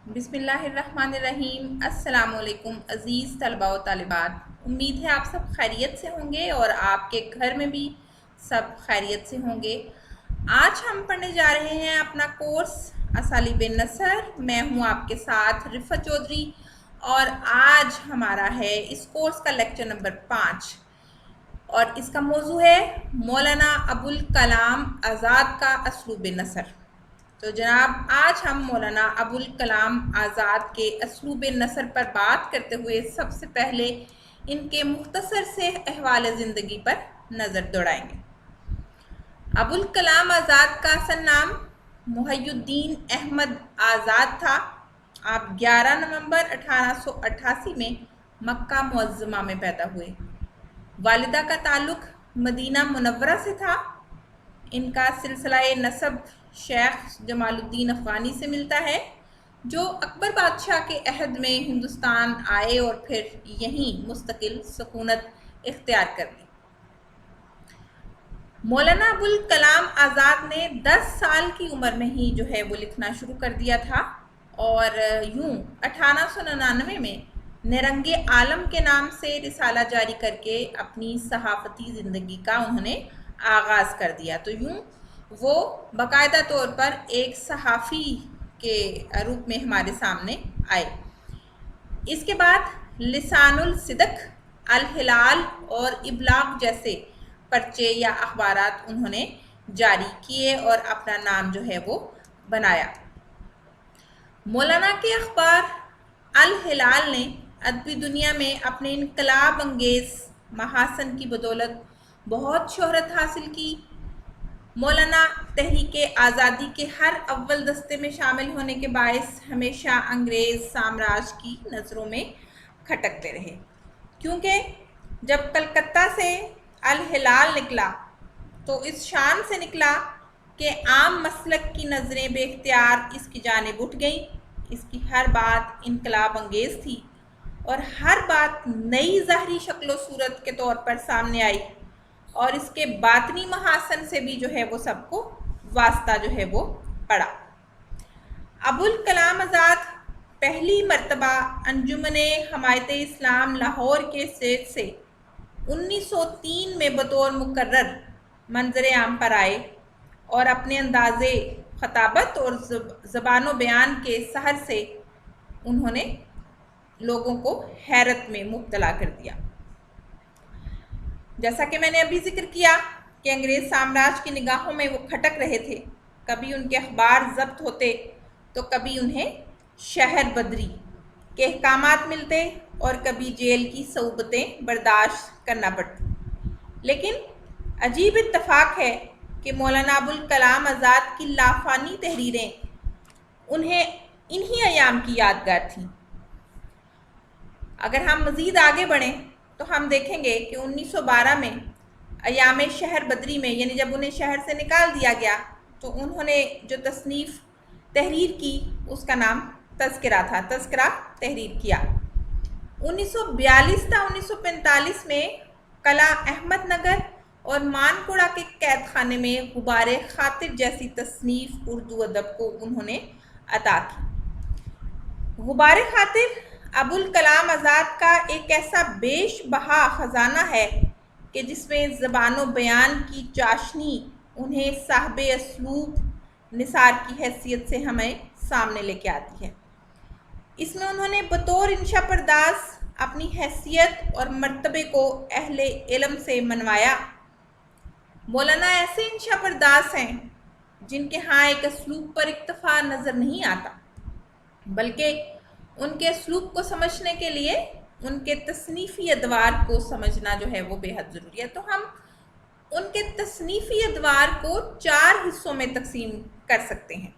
बिस्मिल्लाहिर्रहमानिर्रहीम। अस्सलाम वालेकुम अज़ीज़ तलबा व तालिबात। उम्मीद है आप सब खैरियत से होंगे और आपके घर में भी सब खैरियत से होंगे। आज हम पढ़ने जा रहे हैं अपना कोर्स असालिब नसर। मैं हूँ आपके साथ रिफ़त चौधरी और आज हमारा है इस कोर्स का लेक्चर नंबर 5 और इसका मौजू है मौलाना अबुल कलाम आज़ाद का असलूब नसर। तो जनाब, आज हम मौलाना अबुल कलाम आज़ाद के असलूब नसर पर बात करते हुए सबसे पहले इनके मुख्तसर से अहवाल ज़िंदगी पर नज़र दौड़ाएंगे। अबुल कलाम आज़ाद का असल नाम मुहय्युद्दीन अहमद आज़ाद था। आप 11 नवंबर 1888 में मक्का मुअज़्ज़मा में पैदा हुए। वालिदा का ताल्लुक़ मदीना मुनव्वरा से था। इनका सिलसिला नसब शेख जमालुद्दीन अफ़गानी से मिलता है, जो अकबर बादशाह के अहद में हिंदुस्तान आए और फिर यहीं मुस्तकिल सुकूनत इख्तियार कर ली। मौलाना अबुल कलाम आज़ाद ने 10 साल की उम्र में ही जो है वो लिखना शुरू कर दिया था और यूं 1899 में निरंगे आलम के नाम से रिसाला जारी करके अपनी सहाफ़ती ज़िंदगी का उन्होंने आगाज़ कर दिया। तो यूं वो बाकायदा तौर पर एक सहाफ़ी के रूप में हमारे सामने आए। इसके बाद लिसानुल सिदक, अल हिलाल और इबलाग जैसे पर्चे या अखबारात उन्होंने जारी किए और अपना नाम जो है वो बनाया। मौलाना के अखबार अल हिलाल ने अदबी दुनिया में अपने इनकलाब अंगेज़ महासन की बदौलत बहुत शोहरत हासिल की। मौलाना तहरीके आज़ादी के हर अव्वल दस्ते में शामिल होने के बायस हमेशा अंग्रेज़ साम्राज्य की नज़रों में खटकते रहे, क्योंकि जब कलकत्ता से अल हिलाल निकला तो इस शान से निकला कि आम मसलक की नज़रें बेख्तियार इसकी जानिब उठ गईं। इसकी हर बात इनकलाब अंगेज़ थी और हर बात नई ज़ाहरी शक्ल सूरत के तौर पर सामने आई और इसके बातनी महासन से भी जो है वो सबको वास्ता जो है वो पड़ा। अबुल कलाम आज़ाद पहली मर्तबा अंजुमने हमायत इस्लाम लाहौर के स्टेज से 1903 में बतौर मुकर्रर मंजर आम पर आए और अपने अंदाज़े खताबत और ज़बान बयान के सहर से उन्होंने लोगों को हैरत में मुब्तला कर दिया। जैसा कि मैंने अभी जिक्र किया कि अंग्रेज़ साम्राज्य की निगाहों में वो खटक रहे थे। कभी उनके अखबार जब्त होते तो कभी उन्हें शहर बदरी के अहकामात मिलते और कभी जेल की सऊबतें बर्दाश्त करना पड़ती। लेकिन अजीब इत्तफाक है कि मौलाना अबुल कलाम आज़ाद की लाफानी तहरीरें उन्हें इन्हीं अयाम की यादगार थीं। अगर हम मज़ीद आगे बढ़ें तो हम देखेंगे कि 1912 में अयाम शहर बदरी में, यानी जब उन्हें शहर से निकाल दिया गया, तो उन्होंने जो तसनीफ़ तहरीर की उसका नाम तज़किरा था। तज़किरा तहरीर किया। 1942 था 1945 में कला अहमद नगर और मानपुरा के कैद खाने में गुबारे खातिर जैसी तसनीफ़ उर्दू अदब को उन्होंने अता की। गुबारे खातिर अबुल कलाम आज़ाद का एक ऐसा बेशबहा ख़जाना है कि जिसमें ज़बान बयान की चाशनी उन्हें साहबे असलूब निसार की हैसियत से हमें सामने लेके आती है। इसमें उन्होंने बतौर इंशा पर्दास अपनी हैसियत और मर्तबे को अहले इल्म से मनवाया। मौलाना ऐसे इंशा पर्दास हैं जिनके यहाँ एक असलूब पर इक्तफा नज़र नहीं आता, बल्कि उनके असलूब को समझने के लिए उनके तसनीफ़ी अदवार को समझना जो है वो बेहद ज़रूरी है। तो हम उनके तसनीफ़ी अदवार को 4 हिस्सों में तकसीम कर सकते हैं।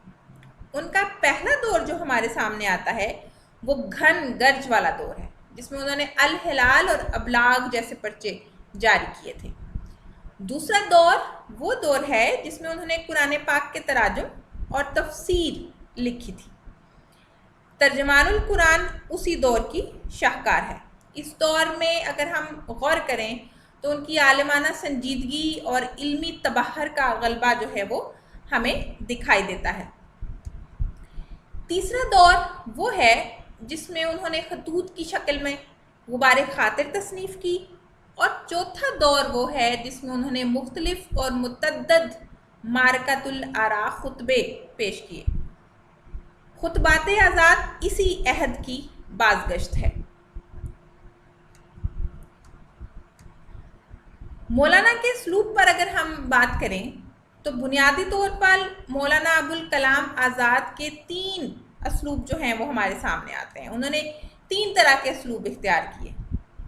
उनका पहला दौर जो हमारे सामने आता है वो घन गर्ज वाला दौर है, जिसमें उन्होंने अल हिलाल और अबलाग जैसे पर्चे जारी किए थे। दूसरा दौर वो दौर है जिसमें उन्होंने कुरान पाक के तराजुम और तफसीर लिखी थी। तर्जमानुल कुरान उसी दौर की शाहकार है। इस दौर में अगर हम गौर करें तो उनकी आलिमाना संजीदगी और इल्मी तबहर का गलबा जो है वो हमें दिखाई देता है। تیسرا دور وہ ہے جس میں انہوں نے خطوط کی شکل میں غبار خاطر تصنیف کی، اور چوتھا دور وہ ہے جس میں انہوں نے مختلف اور متعدد معرکۃ الآراء خطبے پیش کیے۔ خطبات آزاد اسی عہد کی بازگشت ہے۔ مولانا کے اسلوب پر اگر ہم بات کریں تو بنیادی طور پر مولانا ابوالکلام آزاد کے 3 اسلوب جو ہیں وہ ہمارے سامنے آتے ہیں۔ انہوں نے 3 طرح کے اسلوب اختیار کیے۔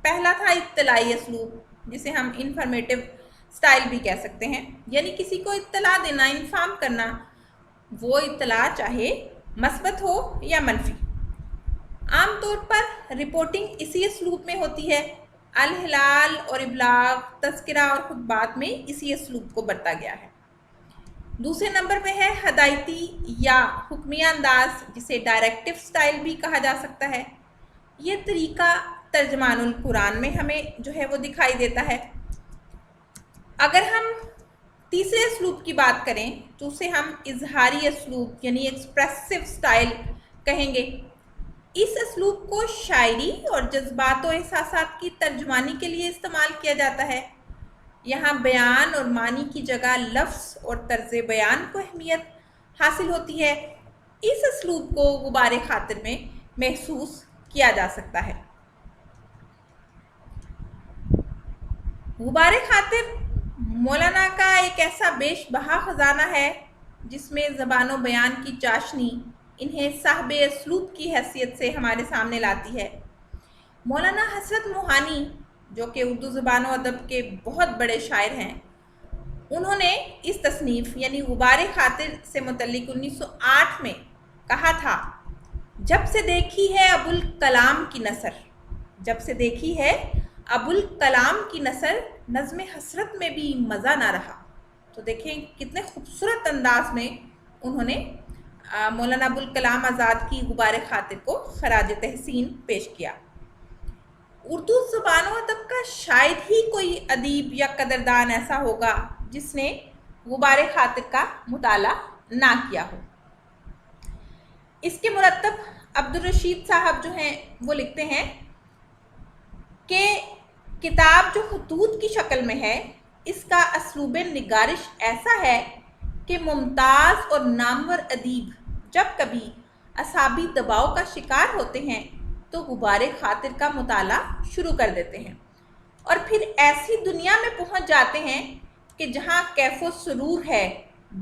پہلا تھا اطلاعی اسلوب، جسے ہم انفارمیٹیو سٹائل بھی کہہ سکتے ہیں، یعنی کسی کو اطلاع دینا، انفارم کرنا، وہ اطلاع چاہے مثبت ہو یا منفی۔ عام طور پر رپورٹنگ اسی اسلوب میں ہوتی ہے۔ الہلال اور ابلاغ، تذکرہ اور خطبات میں اسی اسلوب کو برتا گیا ہے۔ دوسرے نمبر پہ ہے ہدایتی یا حکمیہ انداز، جسے ڈائریکٹو سٹائل بھی کہا جا سکتا ہے۔ یہ طریقہ ترجمان القرآن میں ہمیں جو ہے وہ دکھائی دیتا ہے۔ اگر ہم تیسرے اسلوب کی بات کریں تو اسے ہم اظہاری اسلوب یعنی ایکسپریسو سٹائل کہیں گے۔ اس اسلوب کو شاعری اور جذبات و احساسات کی ترجمانی کے لیے استعمال کیا جاتا ہے۔ یہاں بیان اور معنی کی جگہ لفظ اور طرز بیان کو اہمیت حاصل ہوتی ہے۔ اس اسلوب کو غبار خاطر میں محسوس کیا جا سکتا ہے۔ غبار خاطر مولانا کا ایک ایسا بیش بہا خزانہ ہے جس میں زبان و بیان کی چاشنی انہیں صاحب اسلوب کی حیثیت سے ہمارے سامنے لاتی ہے۔ مولانا حسرت موہانی، جو کہ اردو زبان و ادب کے بہت بڑے شاعر ہیں، انہوں نے اس تصنیف یعنی غبار خاطر سے متعلق 1908 میں کہا تھا، جب سے دیکھی ہے ابوالکلام کی نثر، جب سے دیکھی ہے ابوالکلام کی نثر، نظم حسرت میں بھی مزہ نہ رہا۔ تو دیکھیں کتنے خوبصورت انداز میں انہوں نے مولانا ابوالکلام آزاد کی غبار خاطر کو خراج تحسین پیش کیا۔ اردو زبان و ادب کا شاید ہی کوئی ادیب یا قدردان ایسا ہوگا جس نے غبار خاطر کا مطالعہ نہ کیا ہو۔ اس کے مرتب عبدالرشید صاحب جو ہیں وہ لکھتے ہیں کہ کتاب جو خطوط کی شکل میں ہے، اس کا اسلوب نگارش ایسا ہے کہ ممتاز اور نامور ادیب جب کبھی اعصابی دباؤ کا شکار ہوتے ہیں تو غبار خاطر کا مطالعہ شروع کر دیتے ہیں، اور پھر ایسی دنیا میں پہنچ جاتے ہیں کہ جہاں کیف و سرور ہے،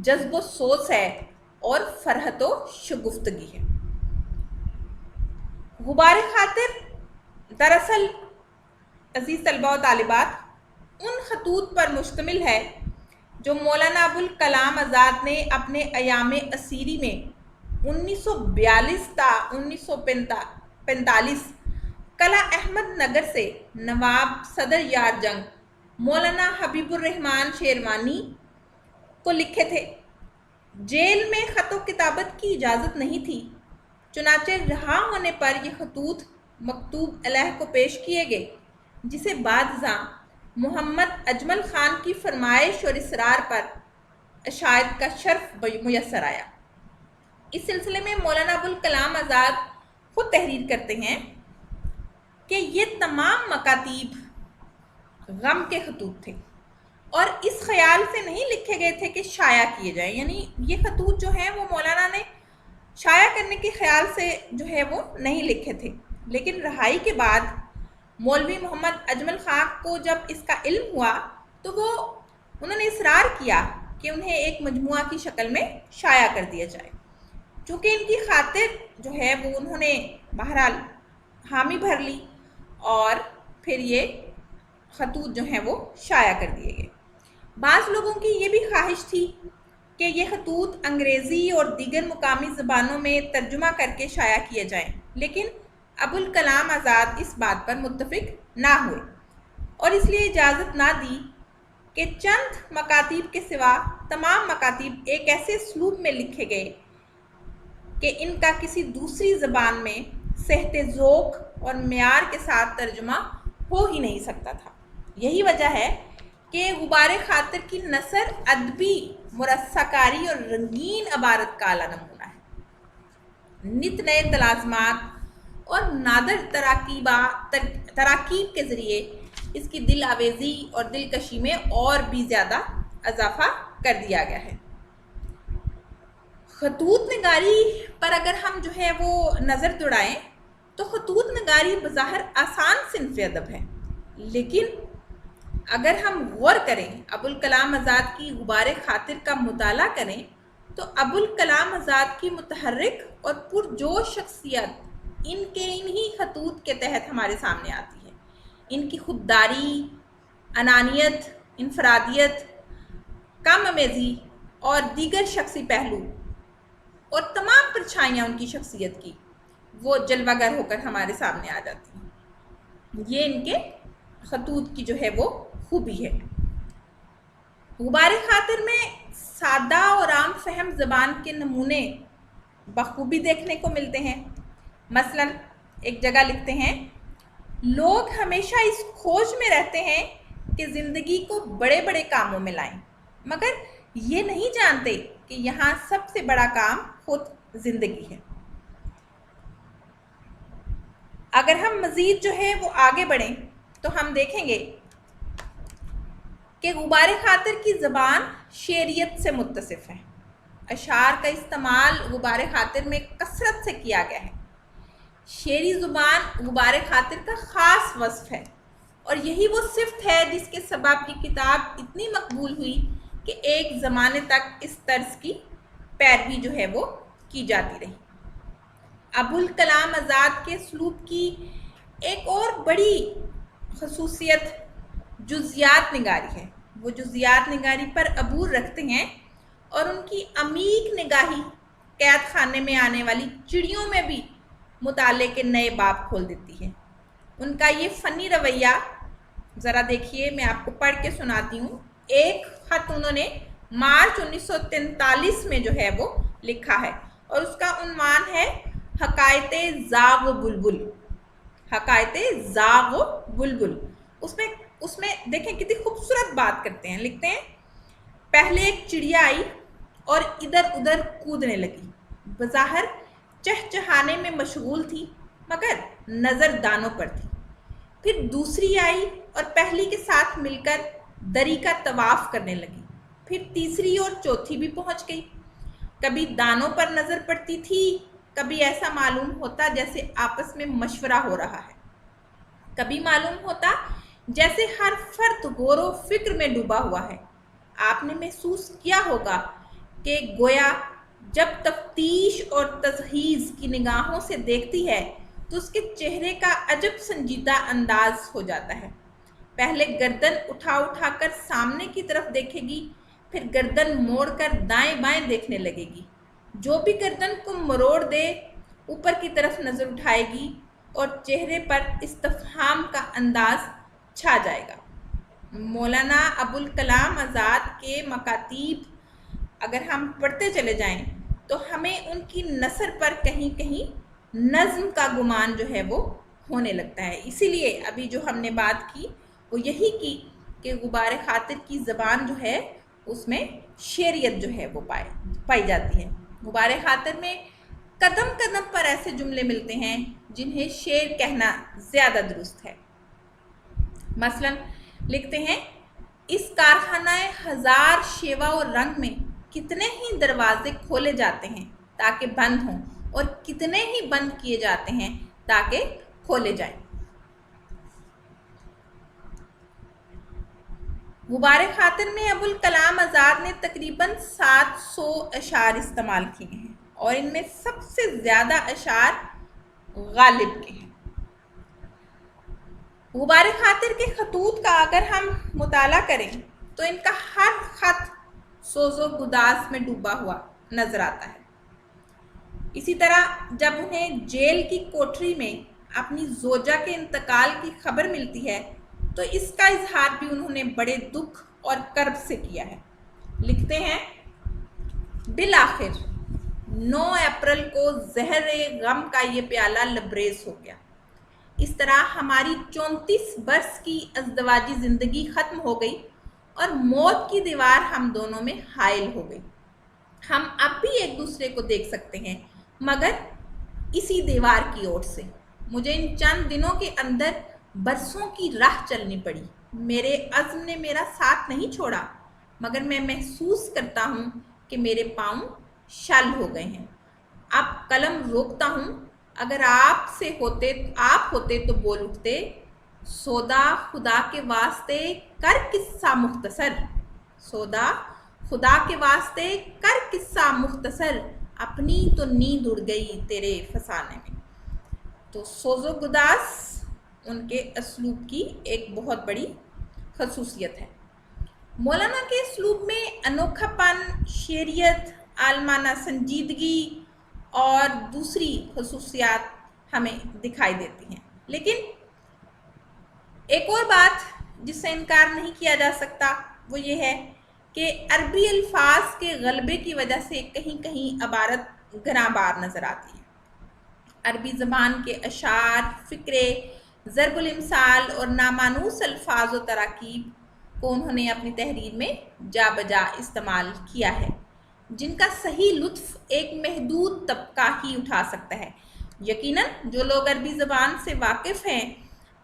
جذب و سوز ہے اور فرحت و شگفتگی ہے۔ غبار خاطر دراصل عزیز طلبہ و طالبات ان خطوط پر مشتمل ہے جو مولانا ابوالکلام آزاد نے اپنے ایام اسیری میں 1942 تا 1945 قلعہ احمد نگر سے نواب صدر یار جنگ مولانا حبیب الرحمن شیروانی کو لکھے تھے۔ جیل میں خط و کتابت کی اجازت نہیں تھی، چنانچہ رہا ہونے پر یہ خطوط مکتوب علیہ کو پیش کیے گئے، جسے بعد ازاں محمد اجمل خان کی فرمائش اور اصرار پر اشاعت کا شرف میسر آیا۔ اس سلسلے میں مولانا ابوالکلام آزاد خود تحریر کرتے ہیں کہ یہ تمام مکاتیب غم کے خطوط تھے اور اس خیال سے نہیں لکھے گئے تھے کہ شائع کیے جائیں، یعنی یہ خطوط جو ہیں وہ مولانا نے شائع کرنے کے خیال سے جو ہے وہ نہیں لکھے تھے، لیکن رہائی کے بعد مولوی محمد اجمل خان کو جب اس کا علم ہوا تو انہوں نے اصرار کیا کہ انہیں ایک مجموعہ کی شکل میں شائع کر دیا جائے۔ چونکہ ان کی خاطر جو ہے وہ انہوں نے بہرحال حامی بھر لی اور پھر یہ خطوط جو ہیں وہ شائع کر دیے گئے۔ بعض لوگوں کی یہ بھی خواہش تھی کہ یہ خطوط انگریزی اور دیگر مقامی زبانوں میں ترجمہ کر کے شائع کیے جائیں، لیکن ابوالکلام آزاد اس بات پر متفق نہ ہوئے اور اس لیے اجازت نہ دی کہ چند مکاتیب کے سوا تمام مکاتیب ایک ایسے اسلوب میں لکھے گئے کہ ان کا کسی دوسری زبان میں صحت ذوق اور معیار کے ساتھ ترجمہ ہو ہی نہیں سکتا تھا۔ یہی وجہ ہے کہ غبار خاطر کی نثر ادبی مرصع کاری اور رنگین عبارت کا اعلیٰ نمونہ ہے، नित नए तलाज़मात और नादर तराकीब के ज़रिए इसकी दिल आवेज़ी और दिलकशी में और भी ज़्यादा इजाफ़ा कर दिया गया है। खतूत नगारी पर अगर हम जो है वो नज़र दौड़ाएं तो खतूत नगारी बज़ाहिर आसान सिन्फ़ अदब है, लेकिन अगर हम गौर करें, अबुल कलाम आज़ाद की गुबार खातिर का मुताला करें, तो अबुल कलाम आज़ाद की मुतहर्रिक और पुरजोश शख्सियत इन्हीं खतूत के तहत हमारे सामने आती है। इनकी खुददारी, अनानियत, इनफरादियत, कम अमेज़ी और दीगर शख्सी पहलू और तमाम परछाइयाँ उनकी शख्सियत की वो जलवागर होकर हमारे सामने आ जाती हैं। ये इनके खतूत की जो है वो खूबी है। गुबार खातिर में सादा और आम फहम ज़बान के नमूने बखूबी देखने को मिलते हैं। मसलन एक जगह लिखते हैं, लोग हमेशा इस खोज में रहते हैं कि ज़िंदगी को बड़े बड़े कामों में लाएं, मगर ये नहीं जानते कि यहाँ सबसे बड़ा काम खुद ज़िंदगी है। अगर हम मज़ीद जो है वो आगे बढ़ें तो हम देखेंगे कि गुबार खातिर की ज़बान शेरियत से मुत्तसिफ़ है। अशार का इस्तेमाल गुबार खातिर में कसरत से किया गया है। शेरी ज़ुबान गुबार खातिर का ख़ास वस्फ़ है और यही वो सिफ़त है जिसके सबब की किताब इतनी मकबूल हुई कि एक ज़माने तक इस तर्ज की पैरवी जो है वो की जाती रही। अबुल कलाम आज़ाद के सलूक की एक और बड़ी खसूसियत जुज़ियात निगारी है। वो जुज़ियात निगारी पर अबूर रखते हैं और उनकी अमीक निगाही कैद खाने में आने वाली चिड़ियों में भी मुताले के नए बाब खोल देती है। उनका ये फ़नी रवैया ज़रा देखिए, मैं आपको पढ़ के सुनाती हूँ। एक ख़त उन्होंने मार्च 1943 में जो है वो लिखा है और उसका उन्वान है हकायते ज़ाग़ बुलबुल। हकायते ज़ाग़ बुलबुल। उसमें देखें कितनी खूबसूरत बात करते हैं। लिखते हैं, पहले एक चिड़िया आई और इधर उधर कूदने लगी। बज़ाहिर चहचहाने में मशगूल थी, मगर नज़र दानों पर थी। फिर दूसरी आई और पहली के साथ मिलकर दरी का तवाफ़ करने लगी। फिर तीसरी और चौथी भी पहुंच गई। कभी दानों पर नज़र पड़ती थी, कभी ऐसा मालूम होता जैसे आपस में मशवरा हो रहा है। कभी मालूम होता जैसे हर फर्द गौरो फिक्र में डूबा हुआ है। आपने महसूस किया होगा कि गोया जब तफ्तीश और तजहीज़ की निगाहों से देखती है तो उसके चेहरे का अजब संजीदा अंदाज हो जाता है। पहले गर्दन उठा कर सामने की तरफ देखेगी, फिर गर्दन मोड़कर दाएं बाएं देखने लगेगी। जो भी गर्दन को मरोड़ दे ऊपर की तरफ नज़र उठाएगी और चेहरे पर इस्तफहाम का अंदाज छा जाएगा। मौलाना अबुल कलाम आज़ाद के मकातीब अगर हम पढ़ते चले जाएं तो हमें उनकी नसर पर कहीं कहीं नज़्म का गुमान जो है वो होने लगता है। इसीलिए अभी जो हमने बात की वो यही की कि गुबार खातिर की ज़बान जो है उसमें शेरियत जो है वो पाई जाती है। गुबार खातिर में कदम कदम पर ऐसे जुमले मिलते हैं जिन्हें शेर कहना ज़्यादा दुरुस्त है। मसलन लिखते हैं, इस कारखानाए हज़ार शेवा और रंग में कितने ही दरवाजे खोले जाते हैं ताकि बंद हों और कितने ही बंद किए जाते हैं ताकि खोले जाएं। गुबार खातिर में अबुल कलाम आज़ाद ने तकरीबन 700 अशार इस्तेमाल किए हैं और इनमें सबसे ज़्यादा अशार गालिब के हैं। गुबार खातिर के खतूत का अगर हम मुताला करें तो इनका हर खत सोज़ो गुदास में डूबा हुआ नजर आता है। इसी तरह जब उन्हें जेल की कोठरी में अपनी जोजा के इंतकाल की खबर मिलती है तो इसका इजहार भी उन्होंने बड़े दुख और कर्ब से किया है। लिखते हैं, बिल आखिर 9 अप्रैल को ज़हर गम का ये प्याला लबरेज हो गया। इस तरह हमारी 34 बरस की अज़दवाजी ज़िंदगी ख़त्म हो गई और मौत की दीवार हम दोनों में हाइल हो गई। हम अब भी एक दूसरे को देख सकते हैं, मगर इसी दीवार की ओर से। मुझे इन चंद दिनों के अंदर बरसों की राह चलनी पड़ी। मेरे अज़्म ने मेरा साथ नहीं छोड़ा, मगर मैं महसूस करता हूँ कि मेरे पाँव शल हो गए हैं। अब कलम रोकता हूँ। अगर आप होते तो बोल उठते, सौदा खुदा के वास्ते कर किस्सा मुख्तसर, सौदा खुदा के वास्ते कर किस्सा मुख्तसर, अपनी तो नींद उड़ गई तेरे फसाने में। तो सोज़ो गुदास उनके असलूब की एक बहुत बड़ी खसूसियत है। मौलाना के असलूब में अनोखापन, शेरियत, आलमाना संजीदगी और दूसरी खसूसियात हमें दिखाई देती हैं। लेकिन एक और बात जिससे इनकार नहीं किया जा सकता वो ये है कि अरबी अल्फाज के गलबे की वजह से कहीं कहीं अबारत गनाबार नज़र आती है। अरबी ज़बान के अशार, फ़िक्रे, ज़रबुल इमसाल और नामानूस अल्फाज व तराकीब को उन्होंने अपनी तहरीर में जा बजा इस्तेमाल किया है, जिनका सही लुत्फ़ एक महदूद तबका ही उठा सकता है। यकीनन जो लोग अरबी ज़बान से वाकिफ़ हैं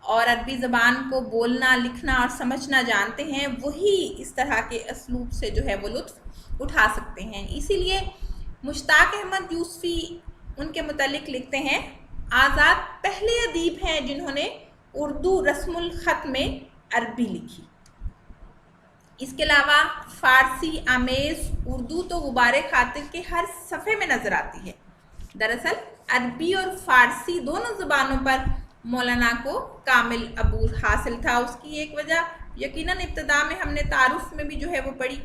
और अरबी ज़बान को बोलना, लिखना और समझना जानते हैं, वही इस तरह के असलूब से जो है वो लुत्फ़ उठा सकते हैं। इसीलिए मुश्ताक अहमद यूसुफ़ी उनके मुतालिक लिखते हैं, आज़ाद पहले अदीब हैं जिन्होंने उर्दू रस्मुल ख़त में अरबी लिखी। इसके अलावा फ़ारसी आमेज़ उर्दू तो गुबारे खातिर के हर सफ़े में नज़र आती है। दरअसल अरबी और फ़ारसी दोनों ज़बानों पर मौलाना को कामिल अबूर हासिल था। उसकी एक वजह यकीनन इब्तदा में हमने तारुफ में भी जो है वो पढ़ी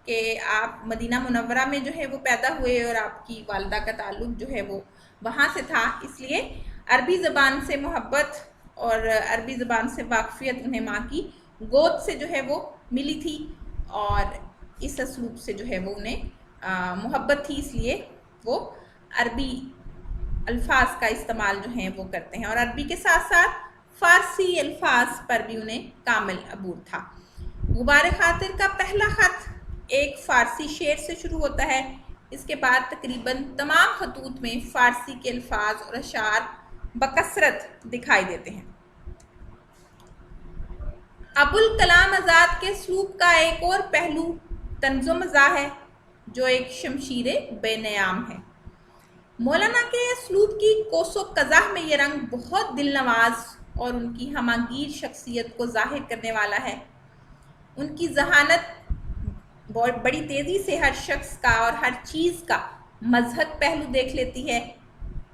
कि आप मदीना मुनव्वरा में जो है वो पैदा हुए और आपकी वालदा का ताल्लुक़ जो है वो वहाँ से था, इसलिए अरबी ज़बान से मोहब्बत और अरबी ज़बान से वाक़फ़ियत उन्हें माँ की गोद से जो है वो मिली थी और इस असलूब से जो है वो उन्हें मोहब्बत थी, इसलिए वो अरबी अल्फाज का इस्तेमाल जो है वो करते हैं और अरबी के साथ साथ फ़ारसी अल्फाज पर भी उन्हें कामिल अबूर था। गुबार खातिर का पहला ख़त एक फ़ारसी शेर से शुरू होता है। इसके बाद तकरीबन तमाम खतूत में फ़ारसी के अल्फाज और अशार बकसरत दिखाई देते हैं। अबुल कलाम आज़ाद के असलूब का एक और पहलू तंज़ो मज़ा है, जो एक शमशीर बेनयाम है। मौलाना के असलूब की कोसो कज़ाह में ये रंग बहुत दिलनवाज और उनकी हमागीर शख्सियत को ज़ाहिर करने वाला है। उनकी जहानत बहुत बड़ी तेज़ी से हर शख्स का और हर चीज़ का मजहब पहलू देख लेती है,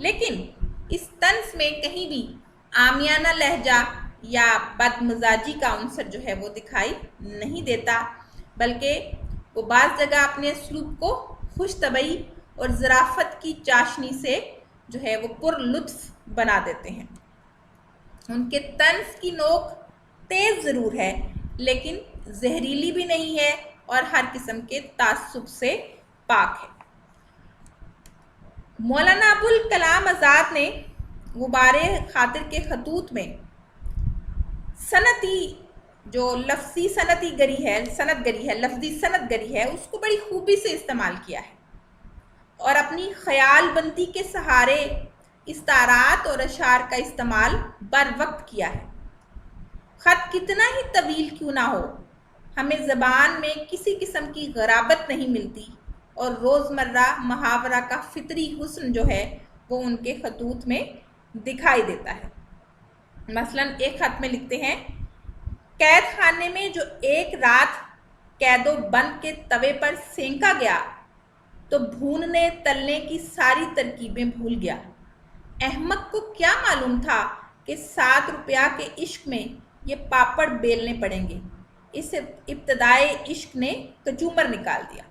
लेकिन इस तंज में कहीं भी आमियाना लहजा या बदमजाजी का अंसर जो है वो दिखाई नहीं देता, बल्कि वो बाज़ जगह अपने असलूब को खुश तबई और ज़राफ़त की चाशनी से जो है वो पुरलुत्फ़ बना देते हैं। उनके तंज की नोक तेज़ ज़रूर है, लेकिन जहरीली भी नहीं है और हर किस्म के तासुब से पाक है। मौलाना अबुल कलाम आज़ाद ने गुबारे खातिर के खतूत में सनती जो लफ्ज़ी सनत गरी है, लफ्ज़ी सनत गरी है, उसको बड़ी खूबी से इस्तेमाल किया है और अपनी ख्याल बंदी के सहारे इस्तारात और अशार का इस्तेमाल बर वक्त किया है। ख़त कितना ही तवील क्यों ना हो, हमें ज़बान में किसी किस्म की गराबत नहीं मिलती और रोज़मर्रा मुहावरा का फितरी हुस्न जो है वो उनके खतूत में दिखाई देता है। मसलन एक ख़त में लिखते हैं, कैद खाने में जो एक रात कैदो बंद के तवे पर सेंका गया तो भूनने तलने की सारी तरकीबें भूल गया। अहमक को क्या मालूम था कि 7 रुपया के इश्क में ये पापड़ बेलने पड़ेंगे। इस इब्तदाए इश्क ने कचूमर निकाल दिया।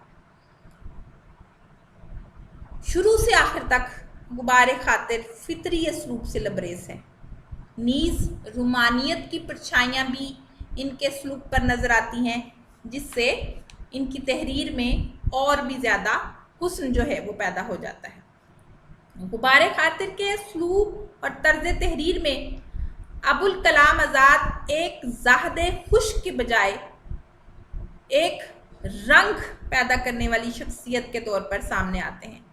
शुरू से आखिर तक गुबारे खातिर फितरी असलूब से लबरेज है। नीज़ रुमानियत की परछाइयाँ भी इनके असलूब पर नज़र आती हैं, जिससे इनकी तहरीर में और भी ज़्यादा हुस्न जो है वो पैदा हो जाता है। गुबारे खातिर के असलूब और तर्ज तहरीर में अबुल कलाम आज़ाद एक ज़ाहदे खुश्क के बजाय एक रंग पैदा करने वाली शख्सियत के तौर पर सामने आते हैं।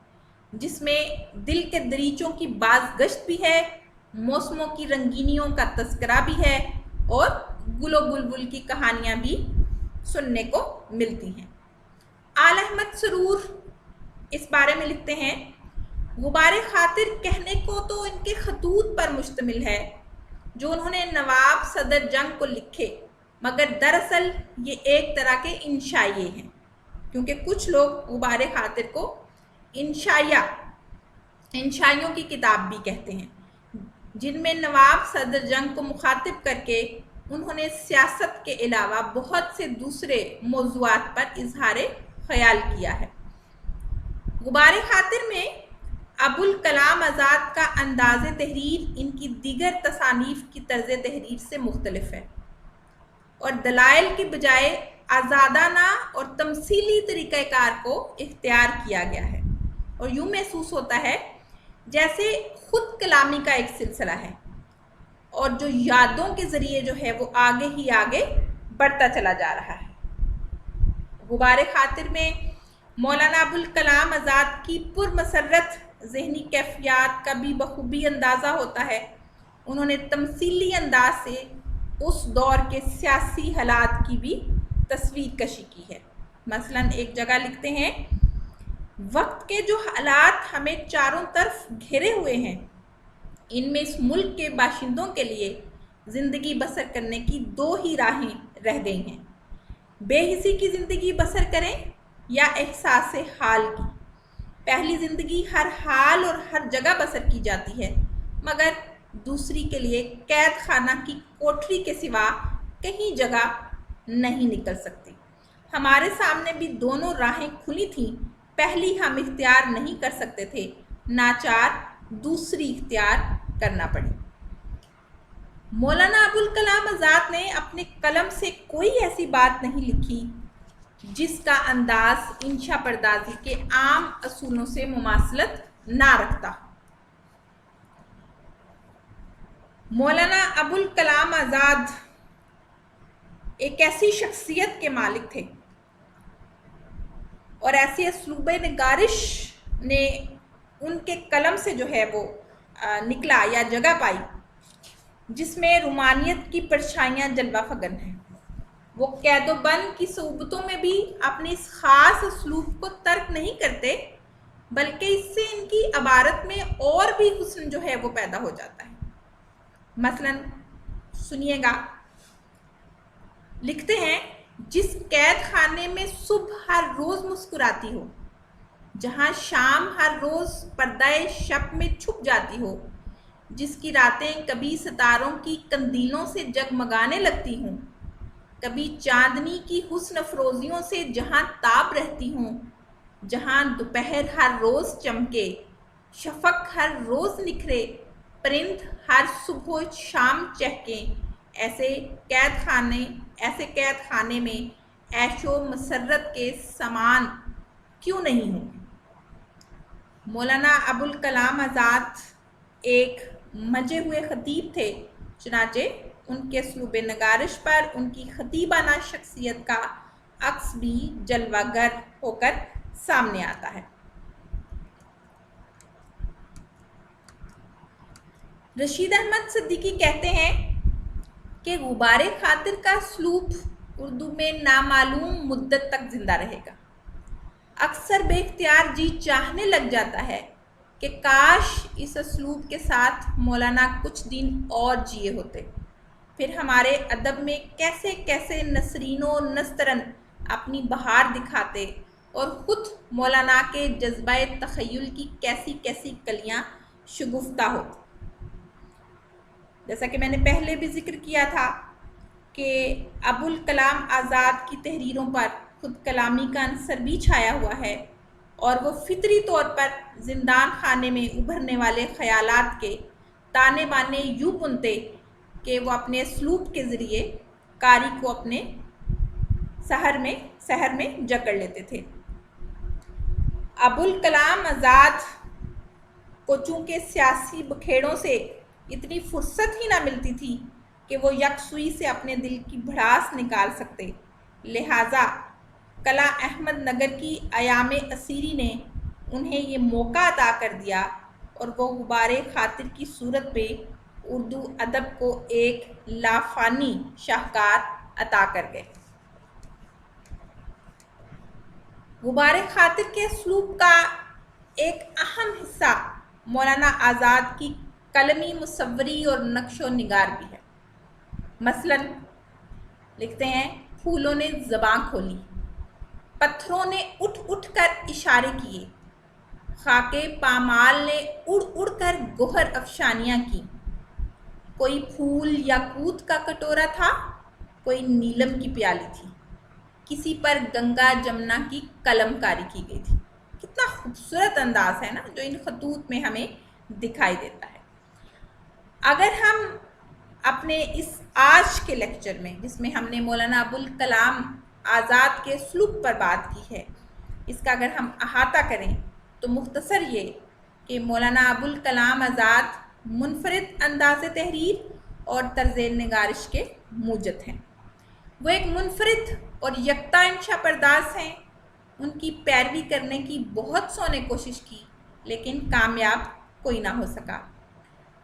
جس میں دل کے دریچوں کی بازگشت بھی ہے، موسموں کی رنگینیوں کا تذکرہ بھی ہے اور گل و بلبل کی کہانیاں بھی سننے کو ملتی ہیں۔ آل احمد سرور اس بارے میں لکھتے ہیں، غبار خاطر کہنے کو تو ان کے خطوط پر مشتمل ہے جو انہوں نے نواب صدر جنگ کو لکھے، مگر دراصل یہ ایک طرح کے انشائیے ہیں، کیونکہ کچھ لوگ غبار خاطر کو انشائیوں کی کتاب بھی کہتے ہیں، جن میں نواب صدر جنگ کو مخاطب کر کے انہوں نے سیاست کے علاوہ بہت سے دوسرے موضوعات پر اظہار خیال کیا ہے۔ غبار خاطر میں ابوالکلام آزاد کا انداز تحریر ان کی دیگر تصانیف کی طرز تحریر سے مختلف ہے اور دلائل کے بجائے آزادانہ اور تمثیلی طریقہ کار کو اختیار کیا گیا ہے، اور یوں محسوس ہوتا ہے جیسے خود کلامی کا ایک سلسلہ ہے اور جو یادوں کے ذریعے جو ہے وہ آگے ہی آگے بڑھتا چلا جا رہا ہے۔ غبار خاطر میں مولانا ابوالکلام آزاد کی پرمسرت ذہنی کیفیات کا بھی بخوبی اندازہ ہوتا ہے۔ انہوں نے تمثیلی انداز سے اس دور کے سیاسی حالات کی بھی تصویر کشی کی ہے۔ مثلاً ایک جگہ لکھتے ہیں، وقت کے جو حالات ہمیں چاروں طرف گھیرے ہوئے ہیں، ان میں اس ملک کے باشندوں کے لیے زندگی بسر کرنے کی دو ہی راہیں رہ گئی ہیں، بے حسی کی زندگی بسر کریں یا احساس حال کی۔ پہلی زندگی ہر حال اور ہر جگہ بسر کی جاتی ہے، مگر دوسری کے لیے قید خانہ کی کوٹری کے سوا کہیں جگہ نہیں نکل سکتی۔ ہمارے سامنے بھی دونوں راہیں کھلی تھیں، پہلی ہم اختیار نہیں کر سکتے تھے، ناچار دوسری اختیار کرنا پڑی۔ مولانا ابوالکلام آزاد نے اپنے قلم سے کوئی ایسی بات نہیں لکھی جس کا انداز انشا پردازی کے عام اصولوں سے مماثلت نہ رکھتا۔ مولانا ابوالکلام آزاد ایک ایسی شخصیت کے مالک تھے اور ایسی اسلوب نگارش نے ان کے قلم سے جو ہے وہ نکلا یا جگہ پائی جس میں رومانیت کی پرچھائیاں جلوہ فگن ہیں۔ وہ قید و بند کی صعوبتوں میں بھی اپنی اس خاص اسلوب کو ترک نہیں کرتے، بلکہ اس سے ان کی عبارت میں اور بھی حسن جو ہے وہ پیدا ہو جاتا ہے۔ مثلاً سنیے گا، لکھتے ہیں، جس قید خانے میں صبح ہر روز مسکراتی ہو، جہاں شام ہر روز پردہ شب میں چھپ جاتی ہو، جس کی راتیں کبھی ستاروں کی کندیلوں سے جگمگانے لگتی ہوں، کبھی چاندنی کی حسن افروزیوں سے جہاں تاب رہتی ہوں، جہاں دوپہر ہر روز چمکے، شفق ہر روز نکھرے، پرند ہر صبح و شام چہکیں، ایسے قید خانے میں عیش و مسرت کے سامان کیوں نہیں ہوں۔ مولانا ابوالکلام آزاد ایک مجے ہوئے خطیب تھے، چنانچہ ان کے اسلوب نگارش پر ان کی خطیبانہ شخصیت کا عکس بھی جلوہ گر ہو کر سامنے آتا ہے۔ رشید احمد صدیقی کہتے ہیں کہ غبار خاطر کا اسلوب اردو میں نامعلوم مدت تک زندہ رہے گا۔ اکثر بے اختیار جی چاہنے لگ جاتا ہے کہ کاش اس اسلوب کے ساتھ مولانا کچھ دن اور جیے ہوتے، پھر ہمارے ادب میں کیسے کیسے نسرین و نسترن اپنی بہار دکھاتے اور خود مولانا کے جذبہ تخیل کی کیسی کیسی کلیاں شگفتہ ہوتی۔ جیسا کہ میں نے پہلے بھی ذکر کیا تھا کہ ابوالکلام آزاد کی تحریروں پر خود کلامی کا عنصر بھی چھایا ہوا ہے، اور وہ فطری طور پر زندان خانے میں ابھرنے والے خیالات کے تانے بانے یوں بنتے کہ وہ اپنے اسلوب کے ذریعے قاری کو اپنے سحر میں جکڑ لیتے تھے۔ ابوالکلام آزاد کو چونکہ سیاسی بکھیڑوں سے اتنی فرصت ہی نہ ملتی تھی کہ وہ یکسوئی سے اپنے دل کی بھڑاس نکال سکتے، لہٰذا قلعہ احمد نگر کی ایام اسیری نے انہیں یہ موقع عطا کر دیا اور وہ غبار خاطر کی صورت میں اردو ادب کو ایک لافانی شاہکار عطا کر گئے۔ غبار خاطر کے اسلوب کا ایک اہم حصہ مولانا آزاد کی قلمی مصوری اور نقش و نگار بھی ہے۔ مثلاً لکھتے ہیں، پھولوں نے زباں کھولی، پتھروں نے اٹھ اٹھ کر اشارے کیے، خاک پامال نے اڑ اڑ کر گوہر افشانیاں کی، کوئی پھول یاقوت کا کٹورا تھا، کوئی نیلم کی پیالی تھی، کسی پر گنگا جمنا کی قلم کاری کی گئی تھی۔ کتنا خوبصورت انداز ہے نا جو ان خطوط میں ہمیں دکھائی دیتا ہے۔ اگر ہم اپنے اس آج کے لیکچر میں، جس میں ہم نے مولانا ابوالکلام آزاد کے اسلوب پر بات کی ہے، اس کا اگر ہم احاطہ کریں تو مختصر یہ کہ مولانا ابوالکلام آزاد منفرد انداز تحریر اور طرز نگارش کے موجد ہیں۔ وہ ایک منفرد اور یکتا انشا پرداز ہیں۔ ان کی پیروی کرنے کی بہت سو نے کوشش کی لیکن کامیاب کوئی نہ ہو سکا۔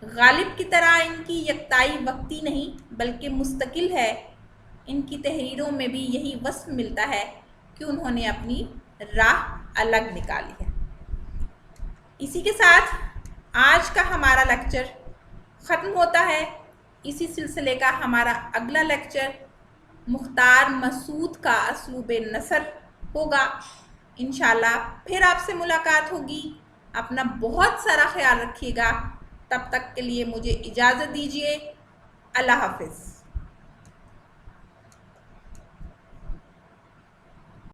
غالب کی طرح ان کی یکتائی وقتی نہیں بلکہ مستقل ہے۔ ان کی تحریروں میں بھی یہی وصف ملتا ہے کہ انہوں نے اپنی راہ الگ نکالی ہے۔ اسی کے ساتھ آج کا ہمارا لیکچر ختم ہوتا ہے۔ اسی سلسلے کا ہمارا اگلا لیکچر مختار مسعود کا اسلوب نثر ہوگا۔ انشاءاللہ پھر آپ سے ملاقات ہوگی۔ اپنا بہت سارا خیال رکھیے گا۔ تب تک کے لیے مجھے اجازت دیجیے۔ اللہ حافظ۔